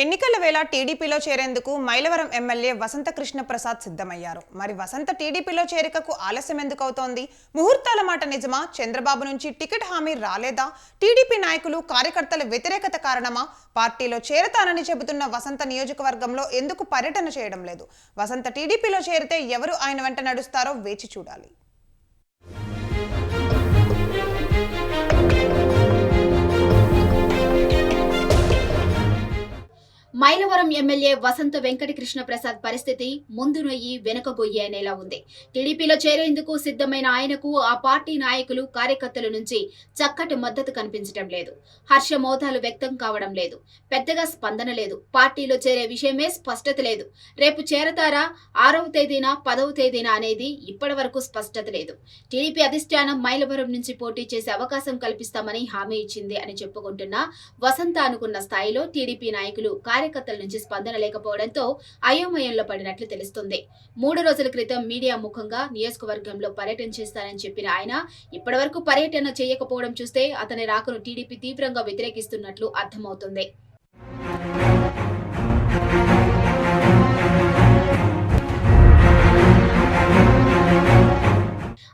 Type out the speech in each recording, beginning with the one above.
ఎన్నికల వేళ టీడీపీలో చేరేందుకు మైలవరం ఎమ్మెల్యే వసంత కృష్ణ ప్రసాద్ సిద్ధమయ్యారు. మరి వసంత టీడీపీలో చేరికకు ఆలస్యం ఎందుకు అవుతోంది? ముహూర్తాల మాట నిజమా? చంద్రబాబు నుంచి టికెట్ హామీ రాలేదా? టీడీపీ నాయకులు కార్యకర్తల వ్యతిరేకత కారణమా? పార్టీలో చేరతానని చెబుతున్న వసంత నియోజకవర్గంలో ఎందుకు పర్యటన చేయడం లేదు? వసంత టీడీపీలో చేరితే ఎవరు ఆయన వెంట నడుస్తారో వేచి చూడాలి. మైలవరం ఎమ్మెల్యే వసంత వెంకటకృష్ణ ప్రసాద్ పరిస్థితి ముందు నొయ్యి వెనుక గొయ్యి అనేలా ఉంది. టీడీపీలో చేరేందుకు సిద్ధమైన ఆయనకు ఆ పార్టీ నాయకులు కార్యకర్తల నుంచి చక్కటి మద్దతు కనిపించడం లేదు. హర్షమోధాలు వ్యక్తం కావడం లేదు. పెద్దగా స్పందన లేదు. పార్టీలో చేరే విషయమే స్పష్టత లేదు. రేపు చేరతారా, 6వ తేదీన 10వ తేదీన అనేది ఇప్పటి వరకు స్పష్టత లేదు. టీడీపీ అధిష్టానం మైలవరం నుంచి పోటీ చేసే అవకాశం కల్పిస్తామని హామీ ఇచ్చింది అని చెప్పుకుంటున్న వసంత అనుకున్న స్థాయిలో టీడీపీ నాయకులు కార్యకర్తల నుంచి స్పందన లేకపోవడంతో అయోమయంలో పడినట్లు తెలుస్తుంది. 3 రోజుల క్రితం మీడియా ముఖంగా నియోజకవర్గంలో పర్యటన చేస్తానని చెప్పిన ఆయన ఇప్పటివరకు పర్యటన చేయకపోవడం చూస్తే అతని రాకను టీడీపీ తీవ్రంగా వ్యతిరేకిస్తున్నట్లు అర్థమవుతుంది.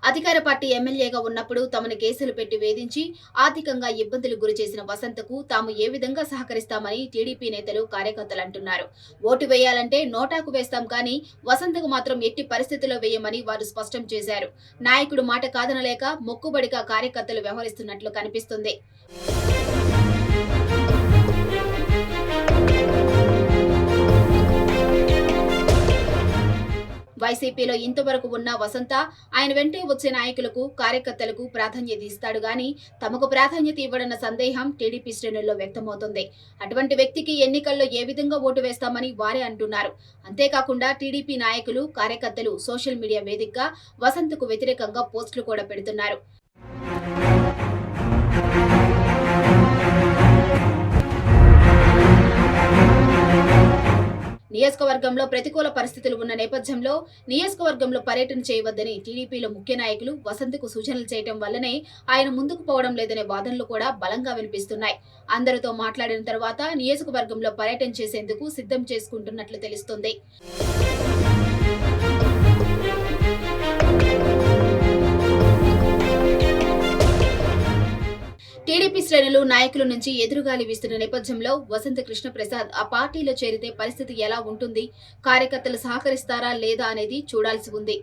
అధికార పార్టీ ఎమ్మెల్యేగా ఉన్నప్పుడు తమను కేసులు పెట్టి వేధించి ఆర్థికంగా ఇబ్బందులకు గురి చేసిన వసంతకు తాము ఏ విధంగా సహకరిస్తామని టీడీపీ నేతలు కార్యకర్తలు అంటున్నారు. ఓటు వేయాలంటే నోటాకు వేస్తాం కానీ వసంతకు మాత్రం ఎట్టి పరిస్థితుల్లో వేయమని వారు స్పష్టం చేశారు. నాయకుడు మాట కాదనలేక మొక్కుబడిగా కార్యకర్తలు వ్యవహరిస్తున్నట్లు కనిపిస్తుంది. వైసీపీలో ఇంతవరకు ఉన్న వసంత ఆయన వెంటే వచ్చే నాయకులకు కార్యకర్తలకు ప్రాధాన్యత ఇస్తాడు గాని తమకు ప్రాధాన్యత ఇవ్వడన్న సందేహం టీడీపీ శ్రేణుల్లో వ్యక్తమవుతుంది. అటువంటి వ్యక్తికి ఎన్నికల్లో ఏ విధంగా ఓటు వేస్తామని వారే అంటున్నారు. అంతేకాకుండా టీడీపీ నాయకులు కార్యకర్తలు సోషల్ మీడియా వేదికగా వసంతకు వ్యతిరేకంగా పోస్టులు కూడా పెడుతున్నారు. నియోజకవర్గంలో ప్రతికూల పరిస్థితులు ఉన్న నేపథ్యంలో నియోజకవర్గంలో పర్యటన చేయవద్దని టీడీపీలో ముఖ్య నాయకులు వసంతకు సూచనలు చేయడం వల్లనే ఆయన ముందుకు పోవడం లేదనే వాదనలు కూడా బలంగా వినిపిస్తున్నాయి. అందరితో మాట్లాడిన తర్వాత నియోజకవర్గంలో పర్యటన చేసేందుకు సిద్ధం చేసుకుంటున్నట్లు తెలుస్తుంది. టీడీపీ శ్రేణులు నాయకుల నుంచి ఎదురుగాలి వీస్తున్న నేపథ్యంలో వసంత కృష్ణ ప్రసాద్ ఆ పార్టీలో చేరితే పరిస్థితి ఎలా ఉంటుంది, కార్యకర్తలు సహకరిస్తారా లేదా అనేది చూడాల్సి ఉంది.